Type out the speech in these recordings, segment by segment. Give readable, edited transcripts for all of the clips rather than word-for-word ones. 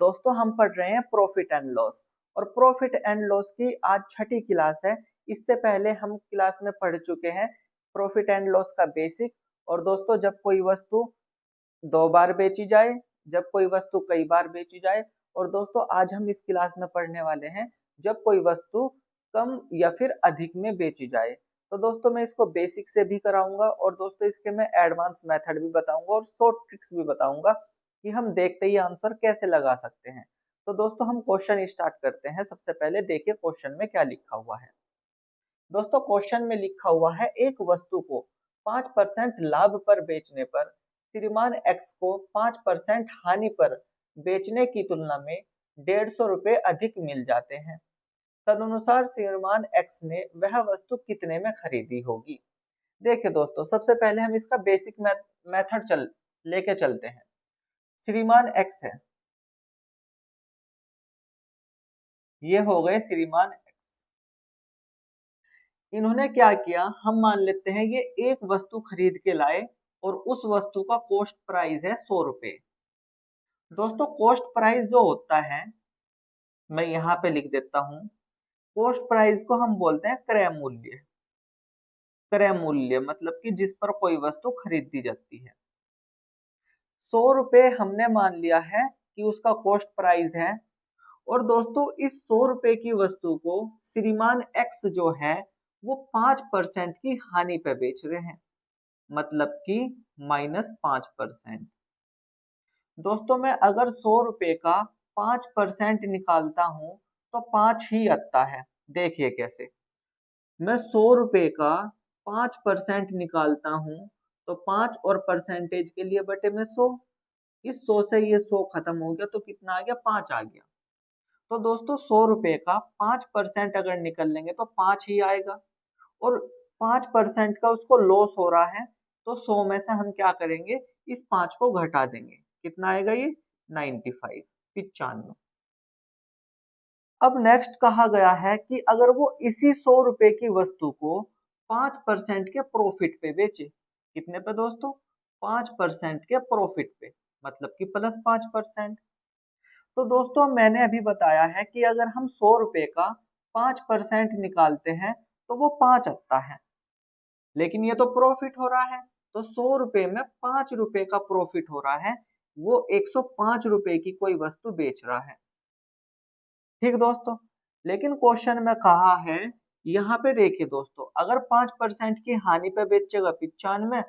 दोस्तों हम पढ़ रहे हैं प्रॉफिट एंड लॉस और प्रॉफिट एंड लॉस की आज छठी क्लास है। इससे पहले हम क्लास में पढ़ चुके हैं प्रॉफिट एंड लॉस का बेसिक। और दोस्तों जब कोई वस्तु दो बार बेची जाए, जब कोई वस्तु कई बार बेची जाए, और दोस्तों आज हम इस क्लास में पढ़ने वाले हैं जब कोई वस्तु कम या फिर अधिक में बेची जाए। तो दोस्तों मैं इसको बेसिक से भी कराऊंगा और दोस्तों इसके मैं एडवांस मेथड भी बताऊंगा और शॉर्ट ट्रिक्स भी बताऊंगा कि हम देखते ही आंसर कैसे लगा सकते हैं। तो दोस्तों हम क्वेश्चन स्टार्ट करते हैं। सबसे पहले देखिए क्वेश्चन में क्या लिखा हुआ है। दोस्तों क्वेश्चन में लिखा हुआ है एक वस्तु को 5% लाभ पर बेचने पर श्रीमान एक्स को 5% हानि पर बेचने की तुलना में 150 रुपए अधिक मिल जाते हैं। तदनुसार श्रीमान एक्स ने वह वस्तु कितने में खरीदी होगी। देखिए दोस्तों सबसे पहले हम इसका बेसिक मेथड लेके चलते हैं। श्रीमान एक्स है, ये हो गए श्रीमान एक्स। इन्होंने क्या किया, हम मान लेते हैं ये एक वस्तु खरीद के लाए और उस वस्तु का कॉस्ट प्राइस है 100 रुपए। दोस्तों कॉस्ट प्राइस जो होता है मैं यहाँ पे लिख देता हूँ। कॉस्ट प्राइस को हम बोलते हैं क्रय मूल्य। क्रय मूल्य मतलब कि जिस पर कोई वस्तु खरीदी जाती है। 100 रुपए हमने मान लिया है कि उसका कॉस्ट प्राइस है। और दोस्तों इस 100 रुपए की वस्तु को श्रीमान एक्स जो है वो 5% की हानि पे बेच रहे हैं, मतलब कि -5%। दोस्तों मैं अगर 100 रुपए का 5% निकालता हूं तो 5 ही आता है। देखिए कैसे, मैं 100 रुपए का 5% निकालता हूं तो 5 और परसेंटेज के लिए बटे में 100। इस 100 से ये 100 खत्म हो गया तो कितना आ गया, 5 आ गया। तो दोस्तों 100 रुपए का 5% अगर निकल लेंगे तो 5 ही आएगा। और 5% का उसको लॉस हो रहा है तो 100 में से हम क्या करेंगे, इस 5 को घटा देंगे। कितना आएगा ये 95, 95। अब नेक्स्ट कहा गया है कि अगर वो इसी 100 रुपए की वस्तु को 5% के प्रॉफिट पे बेचे। कितने पे दोस्तों, 5% के प्रॉफिट पे, मतलब कि +5%। तो दोस्तों मैंने अभी बताया है कि अगर हम 100 रुपए का 5% निकालते हैं तो वो 5 आता है, लेकिन ये तो प्रॉफिट हो रहा है। तो 100 रुपए में 5 रुपए का प्रॉफिट हो रहा है, वो 105 रुपए की कोई वस्तु बेच रहा है। ठीक दोस्तों, लेकिन क्वेश्चन में कहा है, यहाँ पे देखिए दोस्तों, अगर 5% की हानि पे बेचेगा 95,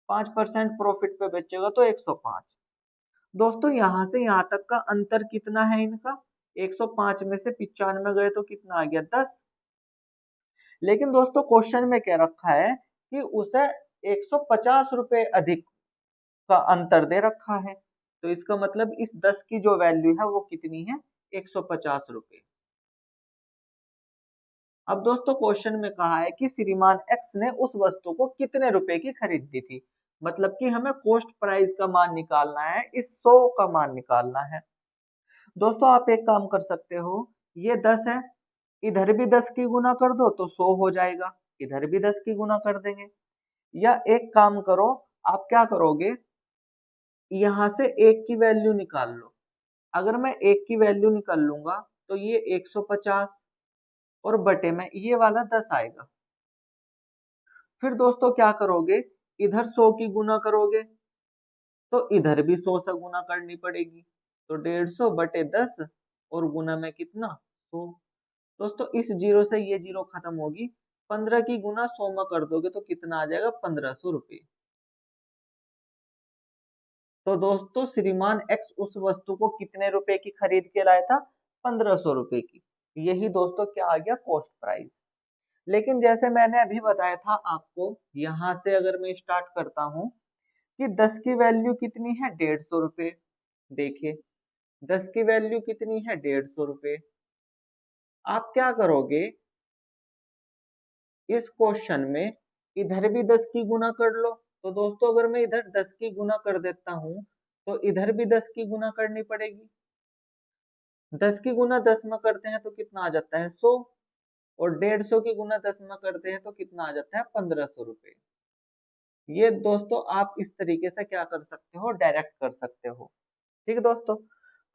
5% प्रॉफिट पे बेचेगा तो 105। दोस्तों यहाँ से यहाँ तक का अंतर कितना है इनका, 105 में से 95 गए तो कितना आ गया, 10। लेकिन दोस्तों क्वेश्चन में क्या रखा है कि उसे 150 रुपए अधिक का अंतर दे रखा है। तो इसका मतलब इस 10 की जो वैल्यू है वो कितनी है, 150 रुपए। अब दोस्तों क्वेश्चन में कहा है कि श्रीमान एक्स ने उस वस्तु को कितने रुपए की खरीदी थी। मतलब कि हमें कॉस्ट प्राइस का मान निकालना है, इस 100 का मान निकालना है। दोस्तों आप एक काम कर सकते हो, ये 10 है, इधर भी 10 की गुना कर दो तो 100 हो जाएगा, इधर भी 10 की गुना कर देंगे। या एक काम करो, आप क्या करोगे, यहां से एक की वैल्यू निकाल लो। अगर मैं एक की वैल्यू निकाल लूंगा तो ये 150 और बटे में ये वाला 10 आएगा। फिर दोस्तों क्या करोगे, इधर 100 की गुना करोगे तो इधर भी 100 से गुना करनी पड़ेगी। तो 150 बटे 10 और गुना में कितना, 100। दोस्तों इस जीरो से ये जीरो खत्म होगी, 15 की गुना 100 में कर दोगे तो कितना आ जाएगा, 1500 रुपये। तो दोस्तों श्रीमान एक्स उस वस्तु को कितने रुपए की खरीद के लाया था, 1500 रुपए की। यही दोस्तों क्या आ गया, कॉस्ट प्राइस। लेकिन जैसे मैंने अभी बताया था आपको, यहां से अगर मैं स्टार्ट करता हूं कि 10 की वैल्यू कितनी है, 150 रुपए। देखिए 10 की वैल्यू कितनी है, 150 रुपए। आप क्या करोगे, इस क्वेश्चन में इधर भी 10 की गुना कर लो। तो दोस्तों अगर मैं इधर 10 की गुना कर देता हूं तो इधर भी 10 की गुना करनी पड़ेगी। 10 की गुना 10 में करते हैं तो कितना आ जाता है, 100। और 150 की गुना 10 में करते हैं तो कितना आ जाता है, 1500 रुपए। ये दोस्तों आप इस तरीके से क्या कर सकते हो, डायरेक्ट कर सकते हो। ठीक है दोस्तों,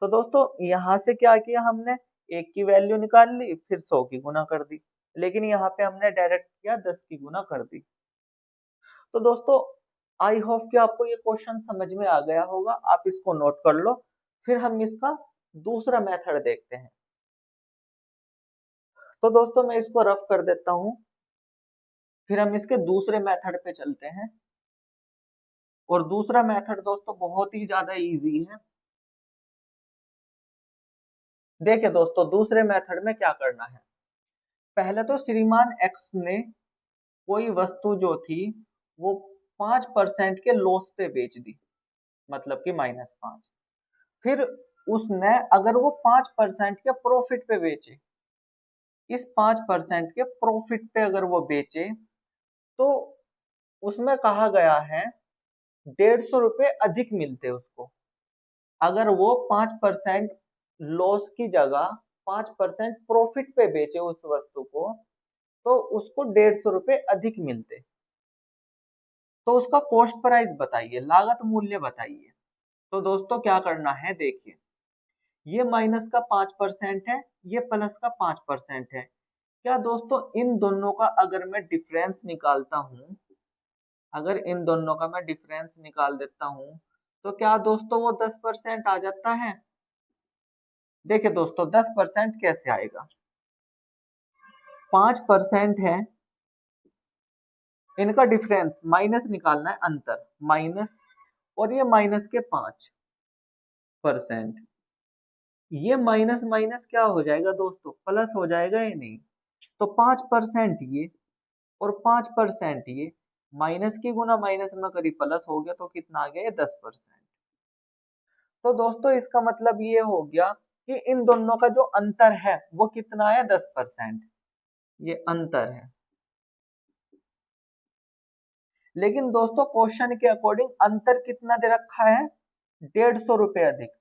तो दोस्तों यहाँ से क्या किया हमने, एक की वैल्यू निकाल ली, फिर 100 की गुना कर दी, लेकिन यहाँ पे हमने डायरेक्ट किया 10 की गुना कर दी। तो दोस्तों आई होप कि आपको ये क्वेश्चन समझ में आ गया होगा, आप इसको नोट कर लो। फिर हम इसका दूसरा मेथड देखते हैं। तो दोस्तों मैं इसको रफ कर देता हूं, फिर हम इसके दूसरे मेथड पे चलते हैं। और दूसरा मेथड दोस्तों बहुत ही ज्यादा इजी है। देखिए दोस्तों दूसरे मेथड में क्या करना है, पहले तो श्रीमान एक्स ने कोई वस्तु जो थी वो 5% के लॉस पे बेच दी, मतलब कि -5। फिर उसने अगर वो 5% के प्रॉफिट पे बेचे, इस 5% के प्रॉफिट पे अगर वो बेचे, तो उसमें कहा गया है 150 रुपये अधिक मिलते उसको। अगर वो 5% लॉस की जगह 5% प्रॉफिट पे बेचे उस वस्तु को, तो उसको 150 रुपये अधिक मिलते। तो उसका कॉस्ट प्राइस बताइए, लागत मूल्य बताइए। तो दोस्तों क्या करना है, देखिए ये माइनस का 5% है, ये प्लस का 5% है। क्या दोस्तों इन दोनों का अगर मैं डिफरेंस निकालता हूं, अगर इन दोनों का मैं डिफरेंस निकाल देता हूं, तो क्या दोस्तों वो 10% आ जाता है। देखिए दोस्तों 10% कैसे आएगा, 5% है, इनका डिफरेंस माइनस निकालना है, अंतर माइनस, और ये माइनस के 5%, ये माइनस माइनस क्या हो जाएगा दोस्तों, प्लस हो जाएगा या नहीं। तो 5% ये और 5% ये, माइनस की गुना माइनस में करी प्लस हो गया, तो कितना आ गया ये 10%। तो दोस्तों इसका मतलब ये हो गया कि इन दोनों का जो अंतर है वो कितना है, 10%, ये अंतर है। लेकिन दोस्तों क्वेश्चन के अकॉर्डिंग अंतर कितना दे रखा है, 150 रुपये अधिक।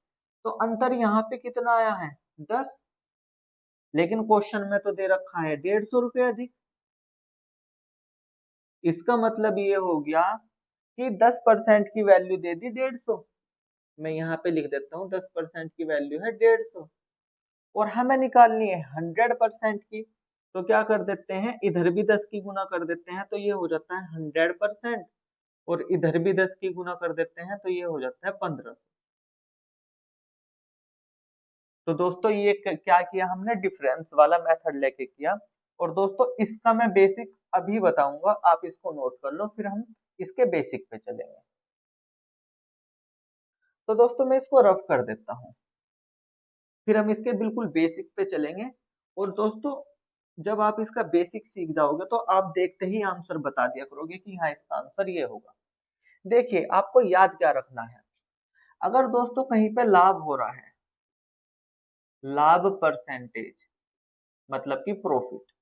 तो अंतर यहाँ पे कितना आया है, 10, लेकिन क्वेश्चन में तो दे रखा है 150 रुपये अधिक। इसका मतलब ये हो गया कि 10% की वैल्यू दे दी 150। मैं यहाँ पे लिख देता हूँ 10% की वैल्यू है 150, और हमें निकालनी है 100% की। तो क्या कर देते हैं, इधर भी 10 की गुना कर देते हैं, तो ये हो जाता है 100%, और इधर भी 10 की गुना कर देते हैं, तो ये हो जाता है 1500। तो दोस्तों ये क्या किया हमने, डिफरेंस वाला मेथड लेके किया। और दोस्तों इसका मैं बेसिक अभी बताऊंगा, आप इसको नोट कर लो, फिर हम इसके बेसिक पे चलेंगे। तो दोस्तों मैं इसको रफ कर देता हूँ, फिर हम इसके बिल्कुल बेसिक पे चलेंगे। और दोस्तों जब आप इसका बेसिक सीख जाओगे, तो आप देखते ही आंसर बता दिया करोगे कि हाँ इसका आंसर ये होगा। देखिए आपको याद क्या रखना है, अगर दोस्तों कहीं पे लाभ हो रहा है, लाभ परसेंटेज मतलब कि प्रॉफिट,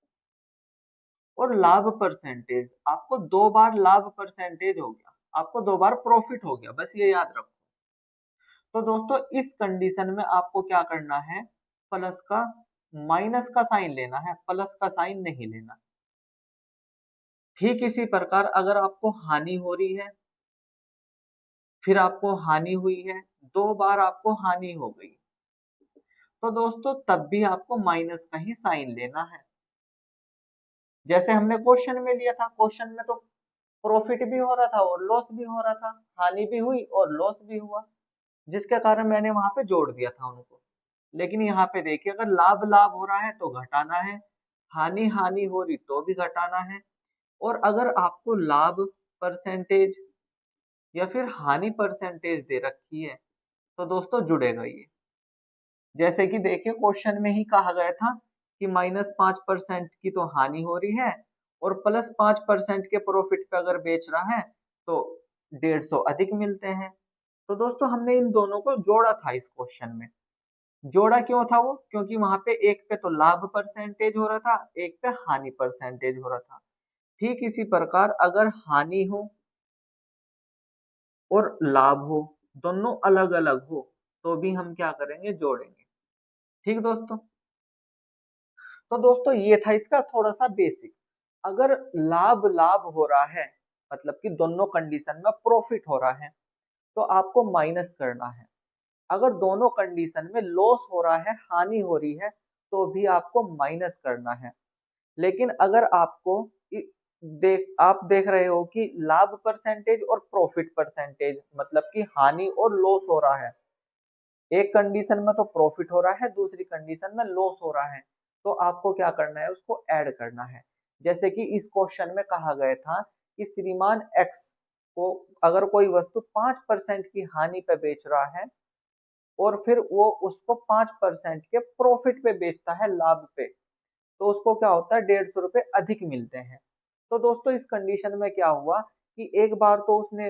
और लाभ परसेंटेज, आपको 2 बार लाभ परसेंटेज हो गया, आपको 2 बार प्रॉफिट हो गया, बस ये याद रखो। तो दोस्तों इस कंडीशन में आपको क्या करना है, प्लस का माइनस का साइन लेना है, प्लस का साइन नहीं लेना। ठीक इसी प्रकार अगर आपको हानि हो रही है, फिर आपको हानि हुई है, 2 बार आपको हानि हो गई, तो दोस्तों तब भी आपको माइनस का ही साइन लेना है। जैसे हमने क्वेश्चन में लिया था, क्वेश्चन में तो प्रॉफिट भी हो रहा था और लॉस भी हो रहा था, हानि भी हुई और लॉस भी हुआ, जिसके कारण मैंने वहां पे जोड़ दिया था उनको। लेकिन यहाँ पे देखिए अगर लाभ लाभ हो रहा है तो घटाना है, हानि हानि हो रही तो भी घटाना है। और अगर आपको लाभ परसेंटेज या फिर हानि परसेंटेज दे रखी है, तो दोस्तों जुड़ेगा ये। जैसे कि देखिए क्वेश्चन में ही कहा गया था कि -5% की तो हानि हो रही है, और +5% के प्रॉफिट पे अगर बेच रहा है तो 150 अधिक मिलते हैं। तो दोस्तों हमने इन दोनों को जोड़ा था इस क्वेश्चन में। जोड़ा क्यों था वो, क्योंकि वहां पे एक पे तो लाभ परसेंटेज हो रहा था, एक पे हानि परसेंटेज हो रहा था। ठीक इसी प्रकार अगर हानि हो और लाभ हो, दोनों अलग अलग हो, तो भी हम क्या करेंगे, जोड़ेंगे। ठीक दोस्तों, तो दोस्तों ये था इसका थोड़ा सा बेसिक। अगर लाभ लाभ हो रहा है, मतलब कि दोनों कंडीशन में प्रॉफिट हो रहा है, तो आपको माइनस करना है। अगर दोनों कंडीशन में लॉस हो रहा है, हानि हो रही है, तो भी आपको माइनस करना है। लेकिन अगर आपको आप देख रहे हो कि लाभ परसेंटेज और प्रॉफिट परसेंटेज, मतलब कि हानि और लॉस हो रहा है, एक कंडीशन में तो प्रॉफिट हो रहा है, दूसरी कंडीशन में लॉस हो रहा है, तो आपको क्या करना है, उसको ऐड करना है। जैसे कि इस क्वेश्चन में कहा गया था कि श्रीमान एक्स को अगर कोई वस्तु 5% की हानि पे बेच रहा है और फिर वो उसको 5% के प्रॉफिट पे बेचता है, लाभ पे, तो उसको क्या होता है, 150 रुपए अधिक मिलते हैं। तो दोस्तों इस कंडीशन में क्या हुआ कि एक बार तो उसने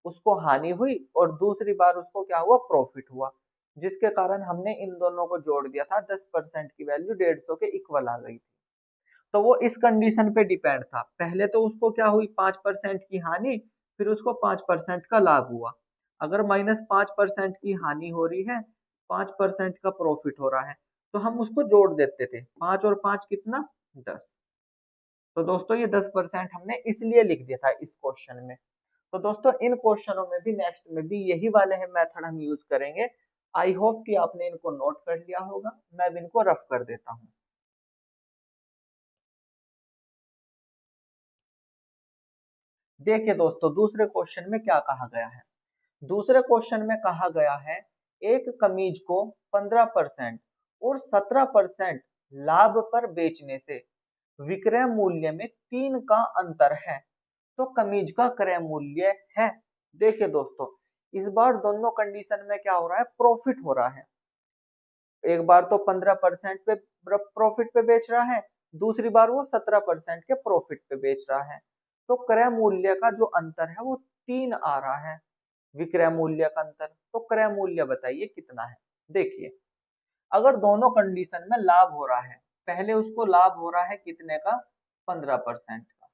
उसको हानि हुई और दूसरी बार उसको क्या हुआ, प्रॉफिट हुआ, जिसके कारण हमने इन दोनों को जोड़ दिया था, 10% की वैल्यू 150 के इक्वल आ गई थी। तो वो इस कंडीशन पे डिपेंड था, पहले तो उसको क्या हुई, 5% की हानि, फिर उसको 5% का लाभ हुआ। अगर -5% की हानि हो रही है, 5% का प्रॉफिट हो रहा है, तो हम उसको जोड़ देते थे, 5 और 5 कितना, 10। तो दोस्तों ये 10% हमने इसलिए लिख दिया था इस क्वेश्चन में। तो दोस्तों इन क्वेश्चनों में भी, नेक्स्ट में भी यही वाले हैं मेथड हम यूज करेंगे। आई होप कि आपने इनको नोट कर लिया होगा, मैं भी इनको रफ कर देता हूँ। देखिए दोस्तों दूसरे क्वेश्चन में क्या कहा गया है। दूसरे क्वेश्चन में कहा गया है, एक कमीज को 15% और 17% लाभ पर बेचने से विक्रय मूल्य में 3 का अंतर है, तो कमीज का क्रय मूल्य है। देखिए दोस्तों इस बार दोनों कंडीशन में क्या हो रहा है, प्रॉफिट हो रहा है। एक बार तो 15% पे प्रॉफिट पे बेच रहा है, दूसरी बार वो 17% के प्रॉफिट पे बेच रहा है, तो क्रय मूल्य का जो अंतर है वो 3 आ रहा है। विक्रय मूल्य का अंतर, तो क्रय मूल्य बताइए कितना है। देखिए अगर दोनों कंडीशन में लाभ हो रहा है, पहले उसको लाभ हो रहा है कितने का, 15% का,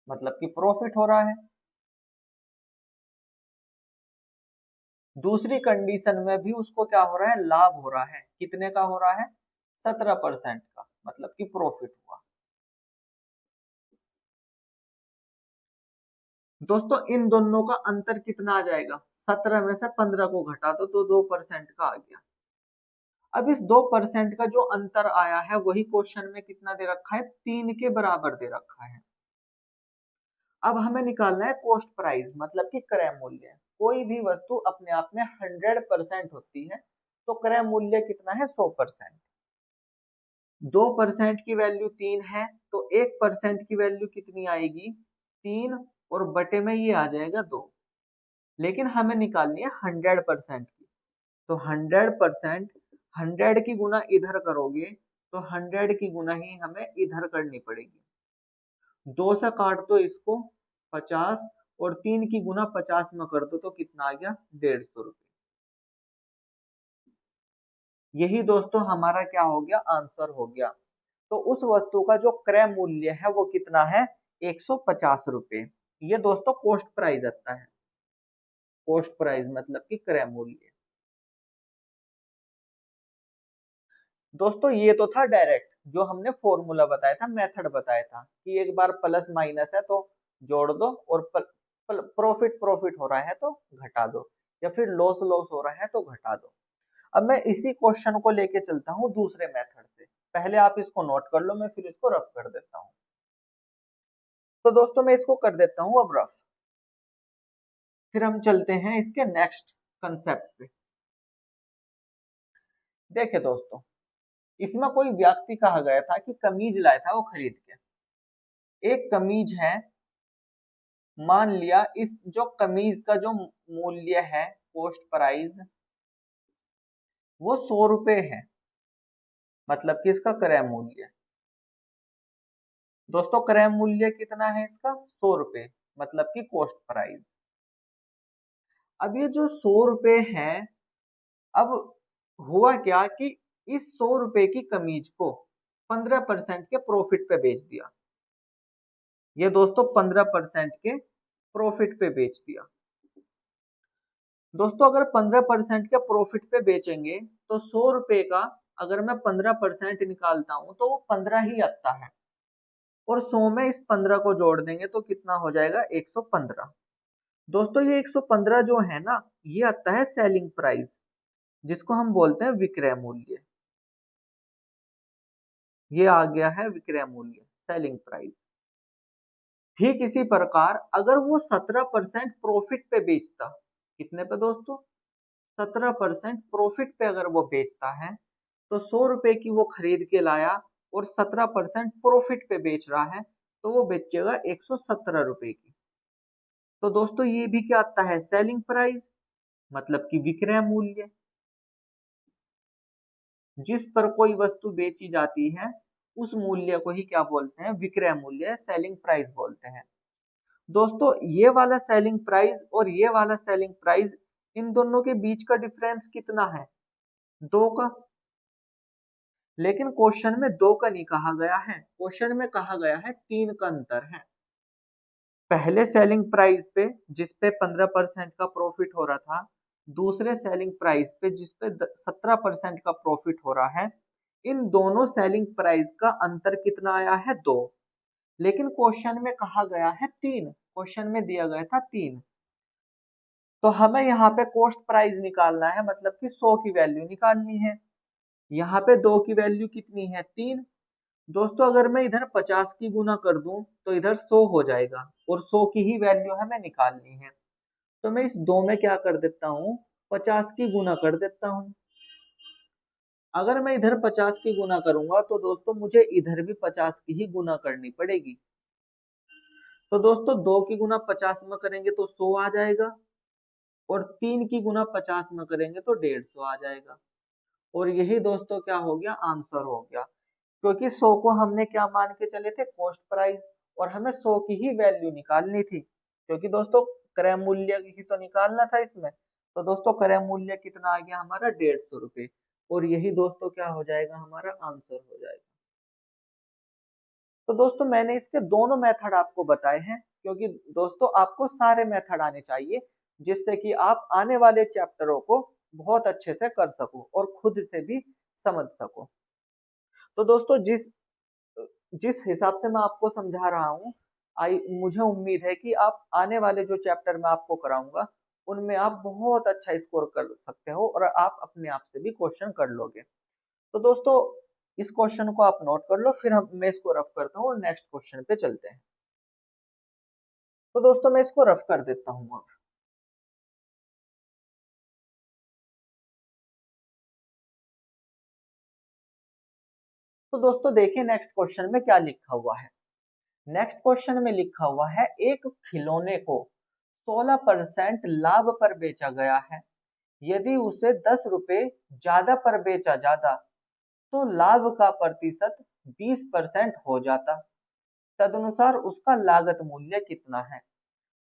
मतलब कि प्रॉफिट हो रहा है। दूसरी कंडीशन में भी उसको क्या हो रहा है, लाभ हो रहा है, कितने का हो रहा है, 17% का, मतलब कि प्रॉफिट हुआ। दोस्तों इन दोनों का अंतर कितना आ जाएगा, 17 में से 15 को घटा दो तो 2% का आ गया। अब इस 2% का जो अंतर आया है वही क्वेश्चन में कितना दे रखा है, 3 के बराबर दे रखा है। अब हमें निकालना है कॉस्ट प्राइस, मतलब कि क्रय मूल्य। कोई भी वस्तु अपने आप में 100% होती है, तो क्रय मूल्य कितना है, 100%। 2% की वैल्यू 3 है, तो 1% की वैल्यू कितनी आएगी, 3, और बटे में ये आ जाएगा 2। लेकिन हमें निकालनी है 100% की, तो 100%, 100 की गुना इधर करोगे तो 100 की गुना ही हमें इधर करनी पड़ेगी। 2 से काट दो इसको, 50, और 3 की गुना 50 में कर दो तो कितना आ गया, 150 रुपये। यही दोस्तों हमारा क्या हो गया, आंसर हो गया। तो उस वस्तु का जो क्रय मूल्य है वो कितना है, 150 रुपये। ये दोस्तों कॉस्ट प्राइस आता है। कॉस्ट प्राइस मतलब कि क्रय मूल्य। दोस्तों ये तो था डायरेक्ट, जो हमने फॉर्मूला बताया था, मेथड बताया था कि एक बार प्लस माइनस है तो जोड़ दो, और प्रॉफिट प्रॉफिट हो रहा है तो घटा दो, या फिर लॉस लॉस हो रहा है तो घटा दो। अब मैं इसी क्वेश्चन को लेके चलता हूँ दूसरे मेथड से। पहले आप इसको नोट कर लो, मैं फिर इसको रफ कर देता हूँ। तो दोस्तों मैं इसको कर देता हूँ अब रफ, फिर हम चलते हैं इसके नेक्स्ट कंसेप्ट पे। देखिए दोस्तों इसमें कोई व्यक्ति कहा गया था कि कमीज लाया था वो खरीद के। एक कमीज है, मान लिया इस जो कमीज का जो मूल्य है, कॉस्ट प्राइस, वो 100 रुपए है, मतलब कि इसका क्रय मूल्य। दोस्तों क्रय मूल्य कितना है इसका, 100 रुपए, मतलब कि कॉस्ट प्राइस। अब ये जो 100 रुपए है, अब हुआ क्या कि इस 100 रुपए की कमीज को 15% के प्रॉफिट पे बेच दिया। ये दोस्तों 15% के प्रॉफिट पे बेच दिया। दोस्तों अगर 15% के प्रॉफिट पे बेचेंगे तो 100 रुपए का अगर मैं 15% निकालता हूं तो वो 15 ही आता है, और 100 में इस 15 को जोड़ देंगे तो कितना हो जाएगा, 115। दोस्तों ये 115 जो है ना, ये आता है सेलिंग प्राइस, जिसको हम बोलते हैं विक्रय मूल्य। ये आ गया है विक्रय मूल्य, सेलिंग प्राइस। ठीक इसी प्रकार अगर वो 17% प्रॉफिट पे बेचता, कितने पे दोस्तों, 17% प्रॉफिट पे अगर वो बेचता है, तो 100 रुपए की वो खरीद के लाया और 17% प्रॉफिट पे बेच रहा है, तो वो बेचेगा 117 रुपए की। तो दोस्तों ये भी क्या आता है, सेलिंग प्राइस, मतलब कि विक्रय मूल्य। जिस पर कोई वस्तु बेची जाती है उस मूल्य को ही क्या बोलते हैं, विक्रय मूल्य, सेलिंग प्राइस बोलते हैं। दोस्तों ये वाला सेलिंग प्राइस और ये वाला सेलिंग प्राइस, इन दोनों के बीच का डिफरेंस कितना है, 2 का। लेकिन क्वेश्चन में 2 का नहीं कहा गया है, क्वेश्चन में कहा गया है 3 का अंतर है। पहले सेलिंग प्राइस पे जिस पे 15% का प्रॉफिट हो रहा था, दूसरे सेलिंग प्राइस पे जिस पे 17% का प्रॉफिट हो रहा है, इन दोनों सेलिंग प्राइस का अंतर कितना आया है, 2। लेकिन क्वेश्चन में कहा गया है 3, क्वेश्चन में दिया गया था 3। तो हमें यहाँ पे कॉस्ट प्राइस निकालना है, मतलब कि 100 की वैल्यू निकालनी है। यहाँ पे 2 की वैल्यू कितनी है, 3। दोस्तों अगर मैं इधर 50 की गुना कर दूं तो इधर 100 हो जाएगा, और 100 की ही वैल्यू हमें निकालनी है। तो मैं इस 2 में क्या कर देता हूँ, 50 की गुना कर देता हूँ। अगर मैं इधर 50 की गुना करूंगा तो दोस्तों मुझे इधर भी 50 की ही गुना करनी पड़ेगी। तो दोस्तों 2 की गुना 50 में करेंगे तो 100 आ जाएगा, और 3 की गुना 50 में करेंगे तो 150 आ जाएगा। और यही दोस्तों क्या हो गया, आंसर हो गया। क्योंकि 100 को हमने क्या मान के चले थे, कॉस्ट प्राइस, और हमें 100 की ही वैल्यू निकालनी थी, क्योंकि दोस्तों क्रय मूल्य ही तो निकालना था इसमें। तो दोस्तों क्रय मूल्य कितना आ गया हमारा, 150 रुपए, और यही दोस्तों क्या हो जाएगा, हमारा आंसर हो जाएगा। तो दोस्तों मैंने इसके दोनों मेथड आपको बताए हैं, क्योंकि दोस्तों आपको सारे मेथड आने चाहिए, जिससे कि आप आने वाले चैप्टरों को बहुत अच्छे से कर सको और खुद से भी समझ सको। तो दोस्तों जिस जिस हिसाब से मैं आपको समझा रहा हूँ, आई मुझे उम्मीद है कि आप आने वाले जो चैप्टर मैं आपको कराऊंगा उनमें आप बहुत अच्छा स्कोर कर सकते हो, और आप अपने आप से भी क्वेश्चन कर लोगे। तो दोस्तों इस क्वेश्चन को आप नोट कर लो, फिर मैं इसको रफ करता हूँ और नेक्स्ट क्वेश्चन पे चलते हैं। तो दोस्तों मैं इसको रफ कर देता हूँ अब। तो दोस्तों देखिए नेक्स्ट क्वेश्चन में क्या लिखा हुआ है। नेक्स्ट क्वेश्चन में लिखा हुआ है, एक खिलौने को 16% लाभ पर बेचा गया है। यदि उसे 10 रुपए ज्यादा पर बेचा जाता तो लाभ का प्रतिशत 20% हो जाता। तदनुसार उसका लागत मूल्य कितना है।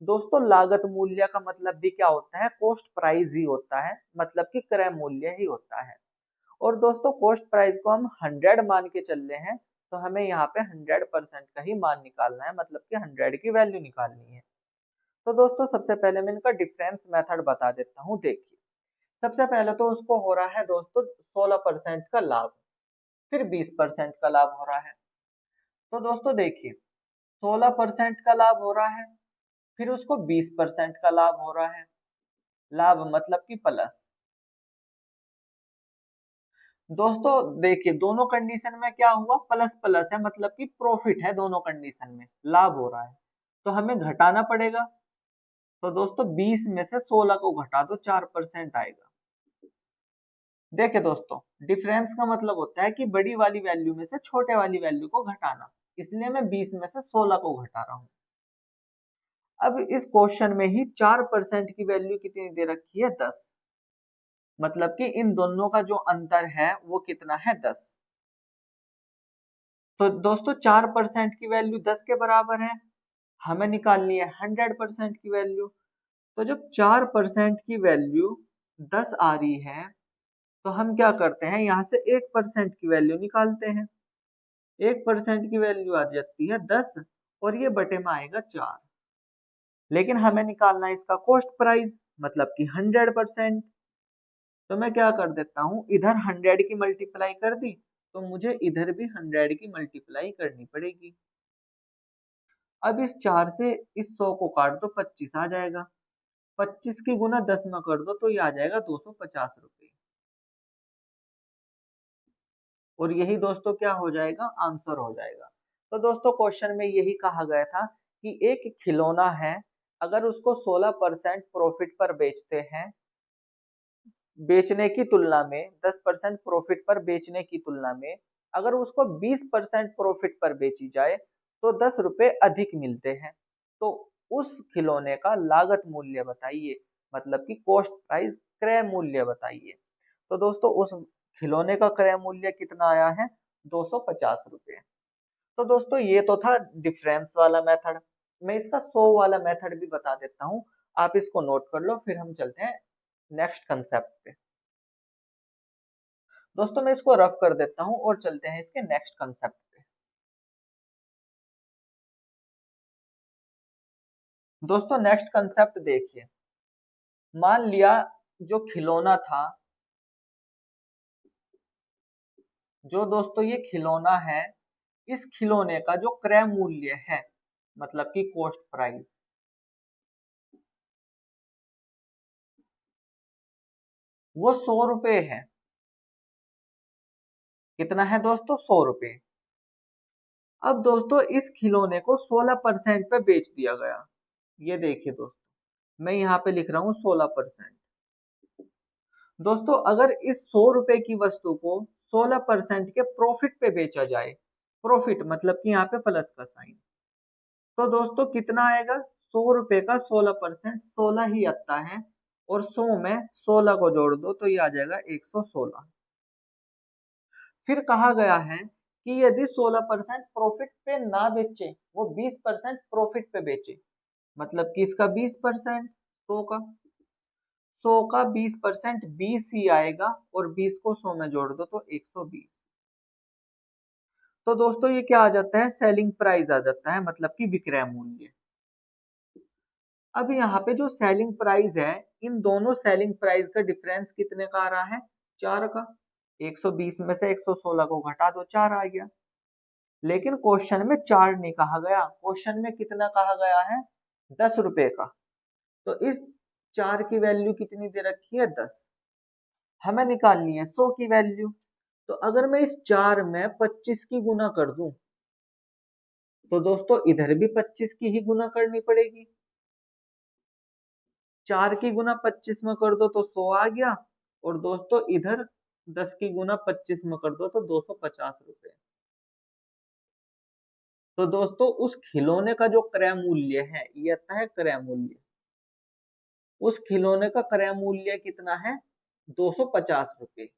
दोस्तों लागत मूल्य का मतलब भी क्या होता है, कॉस्ट प्राइस ही होता है, मतलब कि क्रय मूल्य ही होता है। और दोस्तों कॉस्ट प्राइस को हम 100 मान के चल रहे हैं, तो हमें यहाँ पे 100% का ही मान निकालना है, मतलब कि 100 की वैल्यू निकालनी है। तो दोस्तों सबसे पहले मैं इनका डिफरेंस मेथड बता देता हूँ। देखिए सबसे पहले तो उसको हो रहा है दोस्तों 16% का लाभ, फिर 20% का लाभ हो रहा है। तो दोस्तों देखिए 16% का लाभ हो रहा है, फिर उसको 20% का लाभ हो रहा है, लाभ मतलब कि प्लस। दोस्तों देखिए दोनों कंडीशन में क्या हुआ, प्लस प्लस है, मतलब कि प्रॉफिट है, दोनों कंडीशन में लाभ हो रहा है, तो हमें घटाना पड़ेगा। तो दोस्तों 20 में से 16 को घटा दो, 4% आएगा। देखिए दोस्तों डिफरेंस का मतलब होता है कि बड़ी वाली वैल्यू में से छोटे वाली वैल्यू को घटाना, इसलिए मैं 20 में से 16 को घटा रहा हूं। अब इस क्वेश्चन में ही 4% की वैल्यू कितनी दे रखी है, 10, मतलब कि इन दोनों का जो अंतर है वो कितना है, 10। तो दोस्तों 4% की वैल्यू 10 के बराबर है, हमें निकालनी है 100% की वैल्यू। तो जब 4% की वैल्यू 10 आ रही है, तो हम क्या करते हैं, यहाँ से 1% की वैल्यू निकालते हैं। 1% की वैल्यू आ जाती है 10, और ये बटे में आएगा 4। लेकिन हमें निकालना है इसका कॉस्ट प्राइस, मतलब कि 100%। तो मैं क्या कर देता हूँ, इधर 100 की मल्टीप्लाई कर दी, तो मुझे इधर भी 100 की मल्टीप्लाई करनी पड़ेगी। अब इस 4 से इस 100 को काट दो, 25 आ जाएगा। 25 की गुना 10 में कर दो तो ये आ जाएगा 250 रुपये। और यही दोस्तों क्या हो जाएगा, आंसर हो जाएगा। तो दोस्तों क्वेश्चन में यही कहा गया था कि एक खिलौना है, अगर उसको 16% प्रॉफिट पर बेचते हैं, बेचने की तुलना में 10% प्रॉफिट पर बेचने की तुलना में अगर उसको 20% प्रॉफिट पर बेची जाए तो 10 रुपए अधिक मिलते हैं। तो उस खिलौने का लागत मूल्य बताइए, मतलब कि कॉस्ट प्राइस, क्रय मूल्य बताइए। तो दोस्तों उस खिलौने का क्रय मूल्य कितना आया है, 250 रुपये। तो दोस्तों ये तो था डिफरेंस वाला मेथड। मैं इसका 100 वाला मेथड भी बता देता हूँ, आप इसको नोट कर लो, फिर हम चलते हैं नेक्स्ट कंसेप्ट पे। दोस्तों मैं इसको रफ कर देता हूं और चलते हैं इसके नेक्स्ट कंसेप्ट पे। दोस्तों नेक्स्ट कंसेप्ट देखिए, मान लिया जो खिलौना था, जो दोस्तों ये खिलौना है, इस खिलौने का जो क्रय मूल्य है, मतलब कि कॉस्ट प्राइस, वो 100 रुपए है। कितना है दोस्तों, 100 रुपए। अब दोस्तों इस खिलौने को 16% पे बेच दिया गया। ये देखिए दोस्तों, मैं यहाँ पे लिख रहा हूँ 16%। दोस्तों अगर इस 100 रुपए की वस्तु को 16% के प्रॉफिट पे बेचा जाए, प्रॉफिट मतलब कि यहाँ पे प्लस का साइन, तो दोस्तों कितना आएगा, 100 रुपए का 16%, 16 ही आता है, और 100 में 16 को जोड़ दो तो ये आ जाएगा 116। फिर कहा गया है कि यदि 16% प्रॉफिट पे ना बेचे, वो 20% प्रॉफिट पे बेचे, मतलब कि इसका 20%, 100 का 20%, 20 ही आएगा, और 20 को 100 में जोड़ दो तो 120। तो दोस्तों ये क्या आ जाता है, सेलिंग प्राइस आ जाता है, मतलब कि विक्रय मूल्य। अब यहाँ पे जो सेलिंग प्राइस है, इन दोनों सेलिंग प्राइस का डिफरेंस कितने का आ रहा है, 4 का। 120 में से 116 को घटा दो, 4 आ गया। लेकिन क्वेश्चन में 4 नहीं कहा गया, क्वेश्चन में कितना कहा गया है, 10 रुपए का। तो इस 4 की वैल्यू कितनी दे रखी है, 10। हमें निकालनी है 100 की वैल्यू। तो अगर मैं इस 4 में 25 की गुना कर दूं, तो दोस्तों इधर भी 25 की ही गुना करनी पड़ेगी। 4 की गुना 25 में कर दो तो 100 आ गया, और दोस्तों इधर 10 की गुना 25 में कर दो तो 250 रुपए। तो दोस्तों उस खिलौने का जो क्रय मूल्य है, ये आता है क्रय मूल्य, उस खिलौने का क्रय मूल्य कितना है, 250 रुपए।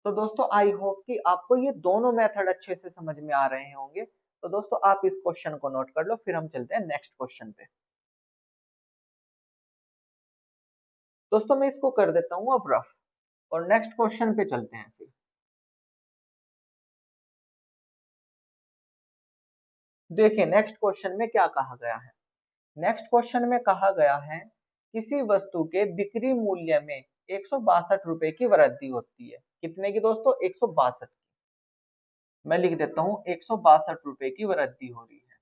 तो दोस्तों आई होप कि आपको ये दोनों मेथड अच्छे से समझ में आ रहे होंगे। तो दोस्तों आप इस क्वेश्चन को नोट कर लो, फिर हम चलते हैं नेक्स्ट क्वेश्चन पे। दोस्तों मैं इसको कर देता हूँ अब रफ, और नेक्स्ट क्वेश्चन पे चलते हैं फिर। देखिए नेक्स्ट क्वेश्चन में क्या कहा गया है। नेक्स्ट क्वेश्चन में कहा गया है, किसी वस्तु के बिक्री मूल्य में 162 रुपए की वृद्धि होती है। कितने की दोस्तों, 162। मैं लिख देता हूँ 162 रुपए की वृद्धि हो रही है।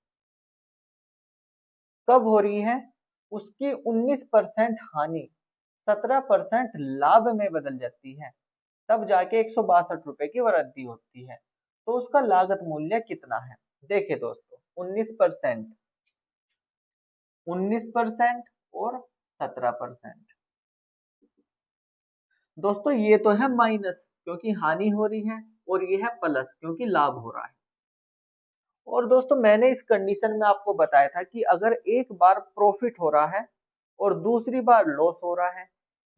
कब हो रही है, उसकी 19% हानि 17% लाभ में बदल जाती है, तब जाके 162 रुपए की वृद्धि होती है। तो उसका लागत मूल्य कितना है। देखिए दोस्तों 19%, 19% और 17%। दोस्तों ये तो है माइनस क्योंकि हानि हो रही है, और ये है प्लस क्योंकि लाभ हो रहा है। और दोस्तों मैंने इस कंडीशन में आपको बताया था कि अगर एक बार प्रॉफिट हो रहा है और दूसरी बार लॉस हो रहा है,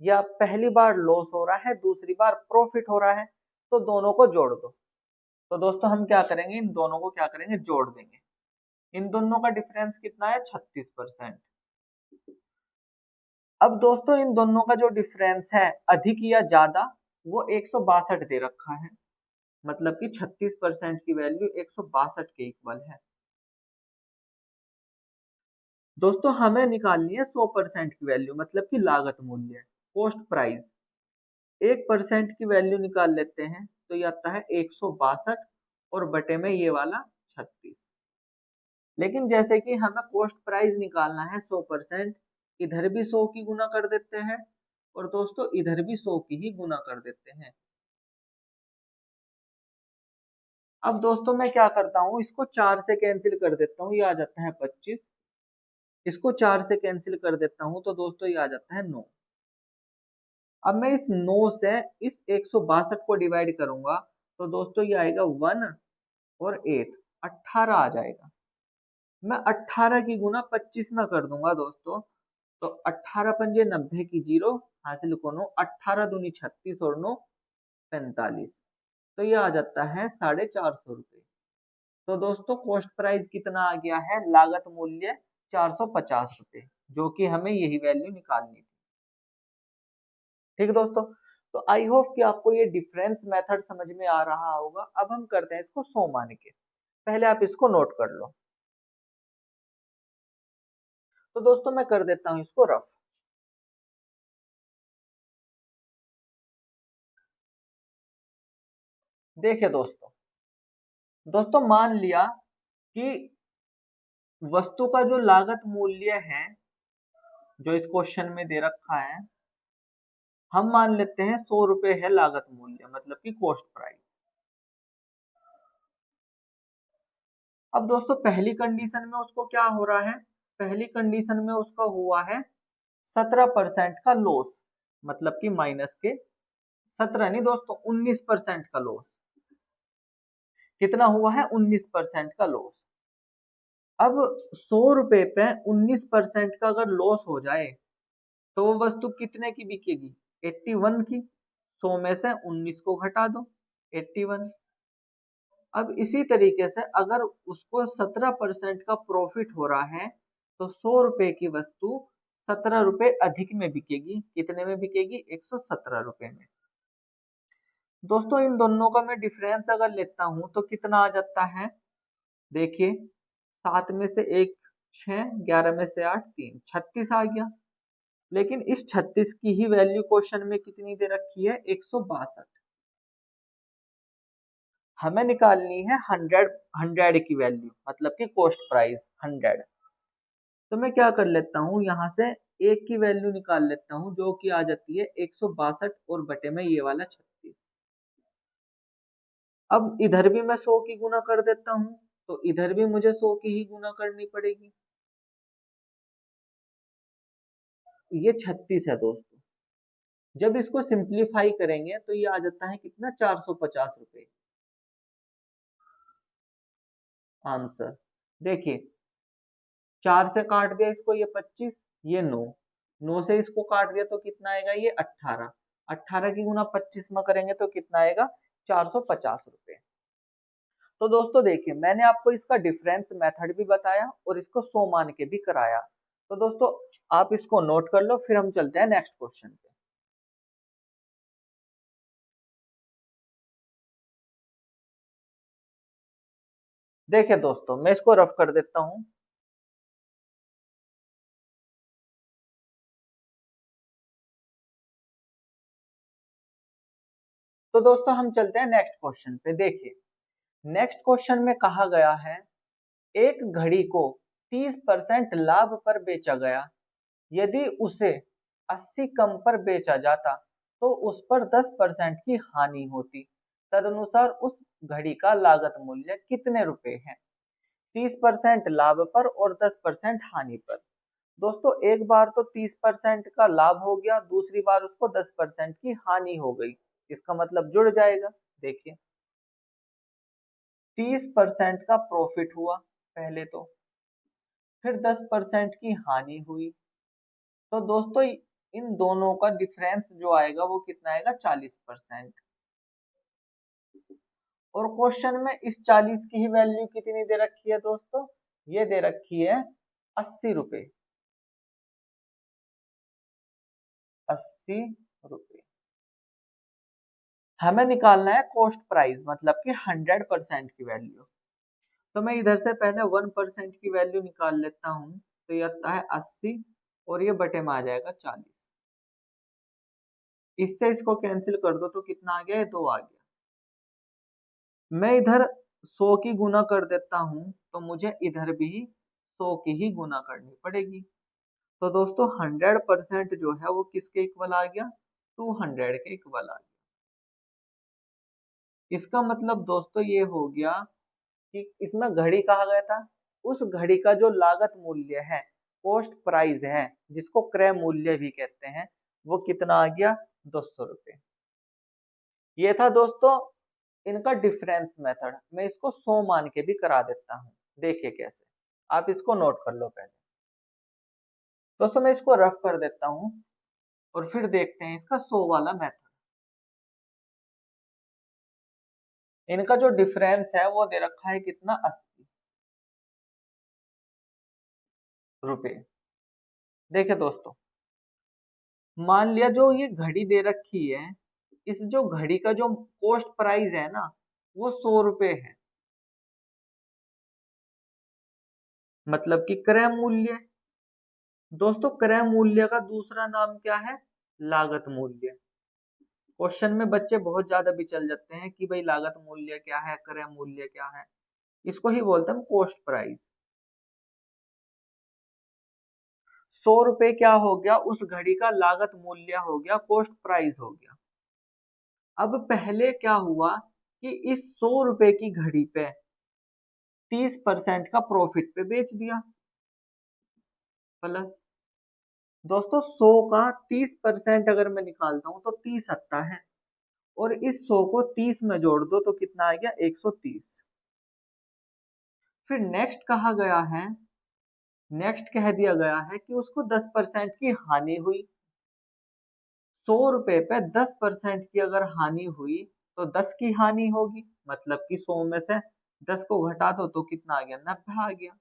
या पहली बार लॉस हो रहा है दूसरी बार प्रॉफिट हो रहा है, तो दोनों को जोड़ दो। तो दोस्तों हम क्या करेंगे, इन दोनों को क्या करेंगे, जोड़ देंगे। इन दोनों का डिफरेंस कितना है, 36%। अब दोस्तों इन दोनों का जो डिफरेंस है, अधिक या ज्यादा, वो 162 दे रखा है, मतलब कि 36% की वैल्यू 162 के इक्वल है। दोस्तों हमें निकालनी है 100% की वैल्यू, मतलब कि लागत मूल्य, कॉस्ट प्राइस। 1% की वैल्यू निकाल लेते हैं तो ये आता है 162, और बटे में ये वाला 36। लेकिन जैसे कि हमें कॉस्ट प्राइस निकालना है 100%, इधर भी 100 की गुना कर देते हैं और दोस्तों इधर भी 100 की ही गुना कर देते हैं। अब दोस्तों मैं क्या करता हूँ, इसको 4 से कैंसिल कर देता हूँ, ये आ जाता है 25। इसको 4 से कैंसिल कर देता हूँ तो दोस्तों ये आ जाता है 9। अब मैं इस 9 से इस 162 को डिवाइड करूंगा तो दोस्तों ये आएगा 1 और 8, 18 आ जाएगा। मैं 18 की गुना 25 में कर दूंगा दोस्तों, तो 18 पंजे 90 की जीरो, हासिल को 9, 18 दूनी 36 और 9 45, तो ये आ जाता है 450 रुपये। तो दोस्तों कॉस्ट प्राइस कितना आ गया है, लागत मूल्य 450 रुपये, जो कि हमें यही वैल्यू निकालनी थी। ठीक है दोस्तों, तो आई होप कि आपको ये डिफरेंस मेथड समझ में आ रहा होगा। अब हम करते हैं इसको 100 मान के, पहले आप इसको नोट कर लो। तो दोस्तों मैं कर देता हूं इसको रफ। देखिए दोस्तों, मान लिया कि वस्तु का जो लागत मूल्य है, जो इस क्वेश्चन में दे रखा है, हम मान लेते हैं 100 रुपए है लागत मूल्य, मतलब कि कॉस्ट प्राइस। अब दोस्तों पहली कंडीशन में उसको क्या हो रहा है, पहली कंडीशन में उसका हुआ है 17% का लॉस, मतलब कि माइनस के 17 नहीं दोस्तों 19% का लॉस। कितना हुआ है, 19% का लॉस। अब 100 रुपए पे 19% का अगर लॉस हो जाए तो वो वस्तु कितने की बिकेगी, 81 की। 100 में से 19 को घटा दो, 81। अब इसी तरीके से अगर उसको 17% का प्रॉफिट हो रहा है तो 100 रुपए की वस्तु 17 रुपए अधिक में बिकेगी। कितने में बिकेगी, 117 रुपए में। दोस्तों इन दोनों का मैं डिफरेंस अगर लेता हूं तो कितना आ जाता है, देखिए 7 में से 1 6, 11 में से 8 3, 36 आ गया। लेकिन इस 36 की ही वैल्यू क्वेश्चन में कितनी दे रखी है, 162। हमें निकालनी है 100 की वैल्यू, मतलब कि कॉस्ट प्राइस 100। तो मैं क्या कर लेता हूँ, यहाँ से एक की वैल्यू निकाल लेता हूँ, जो कि आ जाती है 162 और बटे में ये वाला 36। अब इधर भी मैं 100 की गुना कर देता हूँ, तो इधर भी मुझे 100 की ही गुना करनी पड़ेगी। ये 36 है दोस्तों। जब इसको सिंप्लीफाई करेंगे तो ये आ जाता है कितना, 450 रुपए आंसर। देखिए 4 से काट दिया इसको, ये 25, ये 9, 9 से इसको काट दिया तो कितना आएगा, ये 18, 18 की गुना 25 में करेंगे तो कितना आएगा, 450 रुपए। तो दोस्तों देखिए मैंने आपको इसका डिफरेंस मेथड भी बताया और इसको 100 मान के भी कराया। तो दोस्तों आप इसको नोट कर लो, फिर हम चलते हैं नेक्स्ट क्वेश्चन पे। देखिए दोस्तों मैं इसको रफ कर देता हूं। तो दोस्तों हम चलते हैं नेक्स्ट क्वेश्चन पे। देखिए नेक्स्ट क्वेश्चन में कहा गया है, एक घड़ी को 30% लाभ पर बेचा गया, यदि उसे 80 कम पर बेचा जाता तो उस पर 10% की हानि होती। तदनुसार उस घड़ी का लागत मूल्य कितने रुपए है। 30% लाभ पर और 10% हानि पर। दोस्तों एक बार तो 30% का लाभ हो गया, दूसरी बार उसको 10% की हानि हो गई, इसका मतलब जुड़ जाएगा। देखिए 30% का प्रॉफिट हुआ पहले तो, फिर 10% की हानि हुई, तो दोस्तों इन दोनों का डिफरेंस जो आएगा वो कितना आएगा, 40%। और क्वेश्चन में इस 40 की ही वैल्यू कितनी दे रखी है दोस्तों, ये दे रखी है 80 रुपए, 80 रुपए। हमें निकालना है कॉस्ट प्राइस, मतलब कि 100% की वैल्यू। तो मैं इधर से पहले 1% की वैल्यू निकाल लेता हूँ, तो ये आता है 80 और ये बटे में आ जाएगा 40। इससे इसको कैंसिल कर दो तो कितना आ गया, ये 2 आ गया। मैं इधर 100 की गुना कर देता हूं तो मुझे इधर भी 100 की ही गुना करनी पड़ेगी। तो दोस्तों 100% जो है वो किसके इक्वल आ गया, 200 के इक्वल आ गया। इसका मतलब दोस्तों ये हो गया कि इसमें घड़ी कहा गया था, उस घड़ी का जो लागत मूल्य है, कॉस्ट प्राइस है, जिसको क्रय मूल्य भी कहते हैं, वो कितना आ गया, 200 रुपये। ये था दोस्तों इनका डिफरेंस मेथड। मैं इसको 100 मान के भी करा देता हूँ, देखिए कैसे, आप इसको नोट कर लो पहले। दोस्तों मैं इसको रफ कर देता हूँ और फिर देखते हैं इसका 100 वाला मेथड। इनका जो डिफरेंस है वो दे रखा है कितना, 80 रुपये। देखिए दोस्तों, मान लिया जो ये घड़ी दे रखी है, इस जो घड़ी का जो कॉस्ट प्राइस है ना, वो 100 रुपये है, मतलब कि क्रय मूल्य। दोस्तों क्रय मूल्य का दूसरा नाम क्या है, लागत मूल्य। क्वेश्चन में बच्चे बहुत ज्यादा विचल जाते हैं कि भाई लागत मूल्य क्या है, क्रय मूल्य क्या है। इसको ही बोलते हैं कॉस्ट प्राइस। 100 रुपये क्या हो गया, उस घड़ी का लागत मूल्य हो गया, कॉस्ट प्राइस हो गया। अब पहले क्या हुआ कि इस 100 रुपये की घड़ी पे 30% का प्रॉफिट पे बेच दिया, प्लस दोस्तों 100 का 30% अगर मैं निकालता हूं तो 30 आता है, और इस 100 को 30 में जोड़ दो तो कितना आ गया, 130। फिर नेक्स्ट कहा गया है, नेक्स्ट कह दिया गया है कि उसको 10% की हानि हुई। 100 रुपये पे 10% की अगर हानि हुई तो 10 की हानि होगी, मतलब कि 100 में से 10 को घटा दो तो कितना आ गया, 90 आ गया।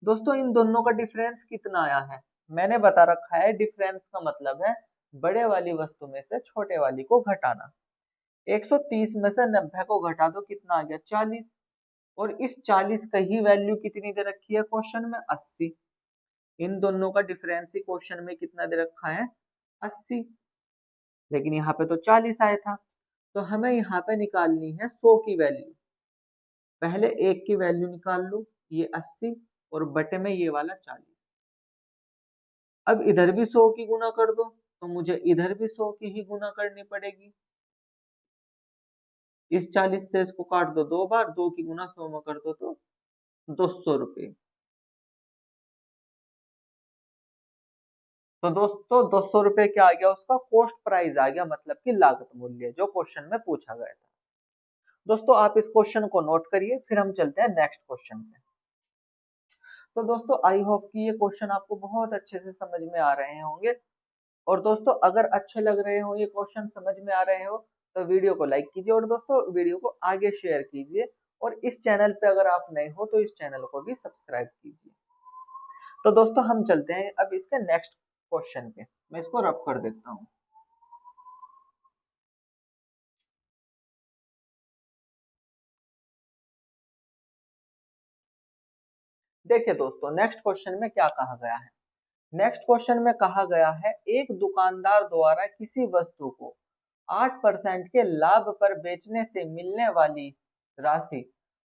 दोस्तों इन दोनों का डिफरेंस कितना आया है, मैंने बता रखा है डिफरेंस का मतलब है बड़े वाली वस्तु में से छोटे वाली को घटाना। 130 में से 90 को घटा दो, कितना आ गया, 40। और इस 40 का ही वैल्यू कितनी दे रखी है क्वेश्चन में, 80। इन दोनों का डिफरेंस ही क्वेश्चन में कितना दे रखा है, 80। लेकिन यहाँ पे तो 40 आया था, तो हमें यहाँ पे निकालनी है 100 की वैल्यू। पहले एक की वैल्यू निकाल लो, ये 80 और बटे में ये वाला 40। अब इधर भी 100 की गुना कर दो, तो मुझे इधर भी 100 की ही गुना करनी पड़ेगी। इस 40 से इसको काट दो 2 बार, 2 की गुना 100 में कर दो तो 200 रुपये। तो दोस्तों 200 रुपये क्या आ गया, उसका कॉस्ट प्राइस आ गया, मतलब कि लागत मूल्य, जो क्वेश्चन में पूछा गया था। दोस्तों आप इस क्वेश्चन को नोट करिए, फिर हम चलते हैं नेक्स्ट क्वेश्चन पे। तो दोस्तों आई होप कि ये क्वेश्चन आपको बहुत अच्छे से समझ में आ रहे होंगे। और दोस्तों अगर अच्छे लग रहे हो, ये क्वेश्चन समझ में आ रहे हो, तो वीडियो को लाइक कीजिए और दोस्तों वीडियो को आगे शेयर कीजिए। और इस चैनल पे अगर आप नए हो तो इस चैनल को भी सब्सक्राइब कीजिए। तो दोस्तों हम चलते हैं अब इसके नेक्स्ट क्वेश्चन पे, मैं इसको रब कर देता हूँ। देखिए दोस्तों नेक्स्ट क्वेश्चन में क्या कहा गया है। नेक्स्ट क्वेश्चन में कहा गया है, एक दुकानदार द्वारा किसी वस्तु को 8% के लाभ पर बेचने से मिलने वाली राशि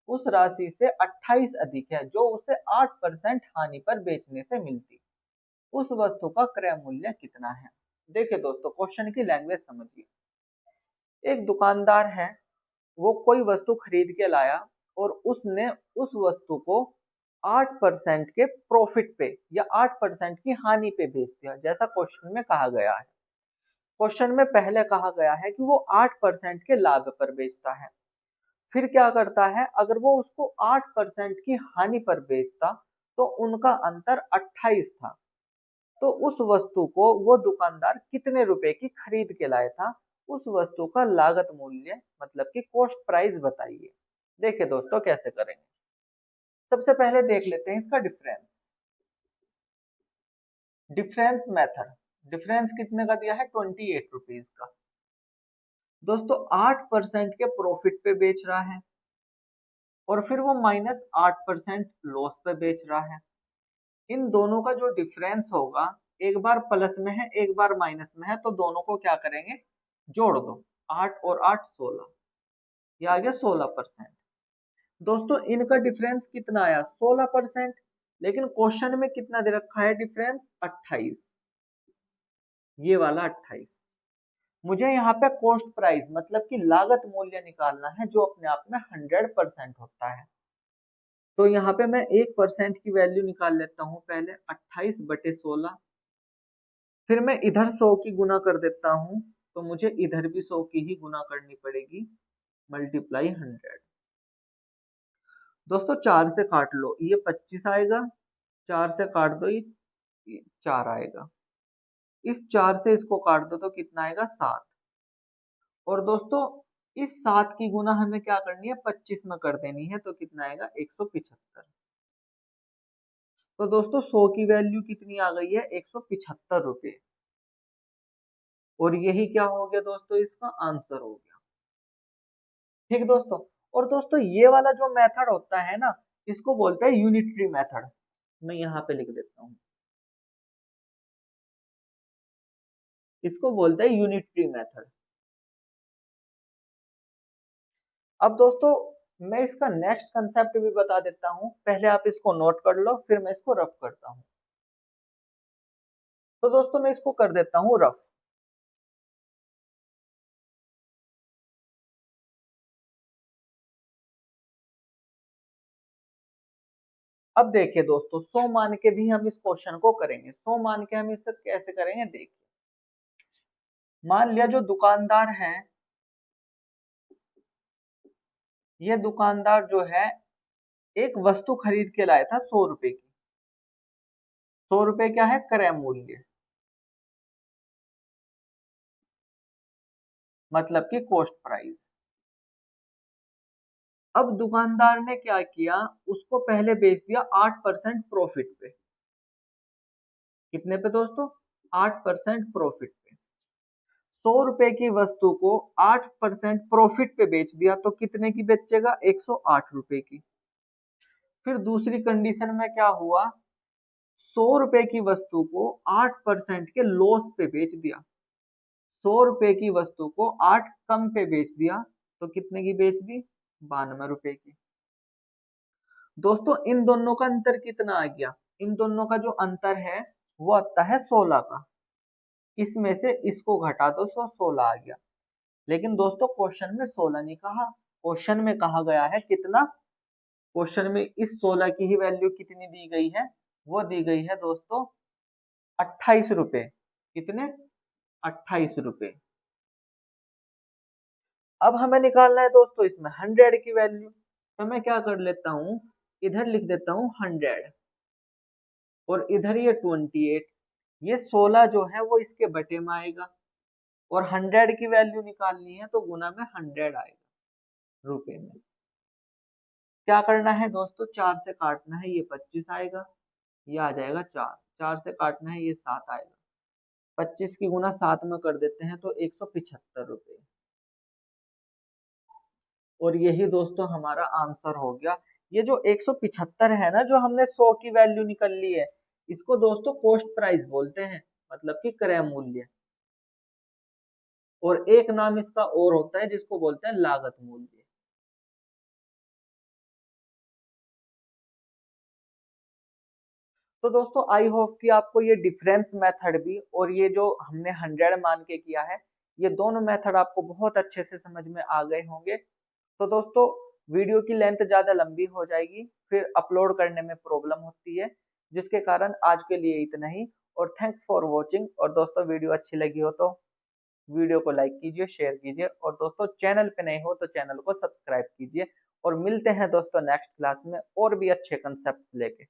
उस राशि से 28 अधिक है जो उसे 8% हानि पर बेचने से मिलती, उस वस्तु का क्रय मूल्य कितना है। देखिए दोस्तों क्वेश्चन की लैंग्वेज समझिए। एक दुकानदार है, वो कोई वस्तु खरीद के लाया और उसने उस वस्तु को 8% के प्रॉफिट पे या 8% की हानि पे बेच दिया, जैसा क्वेश्चन में कहा गया है। क्वेश्चन में पहले कहा गया है कि वो 8% के लाभ पर बेचता है, फिर क्या करता है, अगर वो उसको 8% की हानि पर बेचता तो उनका अंतर 28 था। तो उस वस्तु को वो दुकानदार कितने रुपए की खरीद के लाया था, उस वस्तु का लागत मूल्य मतलब कि कॉस्ट प्राइस बताइए। देखिए दोस्तों कैसे करेंगे, सबसे पहले देख लेते हैं इसका डिफरेंस। डिफरेंस मेथड, डिफरेंस कितने का दिया है, 28 रुपीज का। दोस्तों 8% के प्रॉफिट पे बेच रहा है और फिर वो -8% लॉस पे बेच रहा है। इन दोनों का जो डिफरेंस होगा, एक बार प्लस में है एक बार माइनस में है, तो दोनों को क्या करेंगे, जोड़ दो। 8 और 8 16, ये आ गया 16%। दोस्तों इनका डिफरेंस कितना आया, 16%। लेकिन क्वेश्चन में कितना दे रखा है डिफरेंस, 28, ये वाला 28। मुझे यहाँ पे कॉस्ट प्राइस मतलब कि लागत मूल्य निकालना है जो अपने आप में 100% होता है। तो यहाँ पे मैं 1% की वैल्यू निकाल लेता हूँ पहले, 28/16। फिर मैं इधर 100 की गुना कर देता हूँ, तो मुझे इधर भी 100 की ही गुना करनी पड़ेगी, मल्टीप्लाई 100। दोस्तों 4 से काट लो, ये 25 आएगा, 4 से काट दो, ये 4 आएगा, इस 4 से इसको काट दो तो कितना आएगा, 7। और दोस्तों इस 7 की गुना हमें क्या करनी है, 25 में कर देनी है, तो कितना आएगा, 175। तो दोस्तों 100 की वैल्यू कितनी आ गई है, 175 रुपए। और यही क्या हो गया दोस्तों, इसका आंसर हो गया। ठीक दोस्तों। और दोस्तों ये वाला जो मेथड होता है ना, इसको बोलते हैं यूनिटरी मेथड। मैं यहाँ पे लिख देता हूँ, इसको बोलते हैं यूनिटरी मेथड। अब दोस्तों मैं इसका नेक्स्ट कंसेप्ट भी बता देता हूँ, पहले आप इसको नोट कर लो, फिर मैं इसको रफ करता हूँ। तो दोस्तों मैं इसको कर देता हूँ रफ। अब देखिए दोस्तों, 100 मान के भी हम इस क्वेश्चन को करेंगे। 100 मान के हम इसको कैसे करेंगे, देखिए मान लिया जो दुकानदार है, ये दुकानदार जो है एक वस्तु खरीद के लाया था 100 रुपए की। 100 रुपए क्या है, क्रय मूल्य, मतलब कि कॉस्ट प्राइस। अब दुकानदार ने क्या किया, उसको पहले बेच दिया 8% प्रॉफिट पे। कितने पे दोस्तों, 8% प्रॉफिट पे। 100 रुपए की वस्तु को 8% प्रॉफिट पे बेच दिया, तो कितने की बेचेगा, 108 रुपए की। फिर दूसरी कंडीशन में क्या हुआ, 100 रुपए की वस्तु को 8% के लॉस पे बेच दिया। 100 रुपए की वस्तु को 8 कम पे बेच दिया, तो कितने की बेच दी, 92 रुपए की। दोस्तों इन दोनों का अंतर कितना आ गया, इन दोनों का जो अंतर है वो आता है 16 का। इसमें से इसको घटा दो, 16 आ गया। लेकिन दोस्तों क्वेश्चन में 16 नहीं कहा, क्वेश्चन में कहा गया है कितना, क्वेश्चन में इस 16 की ही वैल्यू कितनी दी गई है, वो दी गई है दोस्तों 28 रुपए। कितने, 28 रुपए। अब हमें निकालना है दोस्तों इसमें 100 की वैल्यू। तो मैं क्या कर लेता हूँ, इधर लिख देता हूँ 100, और इधर ये 28। ये 16 जो है वो इसके बटे में आएगा, और 100 की वैल्यू निकालनी है तो गुना में 100 आएगा रुपए में। क्या करना है दोस्तों, 4 से काटना है, ये 25 आएगा, ये आ जाएगा 4। 4 से काटना है, ये 7 आएगा, 25 की गुना 7 में कर देते हैं तो 175 रुपए। और यही दोस्तों हमारा आंसर हो गया। ये जो 175 है ना, जो हमने 100 की वैल्यू निकल ली है, इसको दोस्तों कॉस्ट प्राइस बोलते हैं, मतलब कि क्रय मूल्य। और एक नाम इसका और होता है जिसको बोलते हैं लागत मूल्य। तो दोस्तों आई होप कि आपको ये डिफरेंस मेथड भी और ये जो हमने 100 मान के किया है, ये दोनों मेथड आपको बहुत अच्छे से समझ में आ गए होंगे। तो दोस्तों वीडियो की लेंथ ज्यादा लंबी हो जाएगी, फिर अपलोड करने में प्रॉब्लम होती है, जिसके कारण आज के लिए इतना ही। और थैंक्स फॉर वॉचिंग। और दोस्तों वीडियो अच्छी लगी हो तो वीडियो को लाइक कीजिए, शेयर कीजिए, और दोस्तों चैनल पे नए हो तो चैनल को सब्सक्राइब कीजिए। और मिलते हैं दोस्तों नेक्स्ट क्लास में और भी अच्छे कंसेप्ट लेके।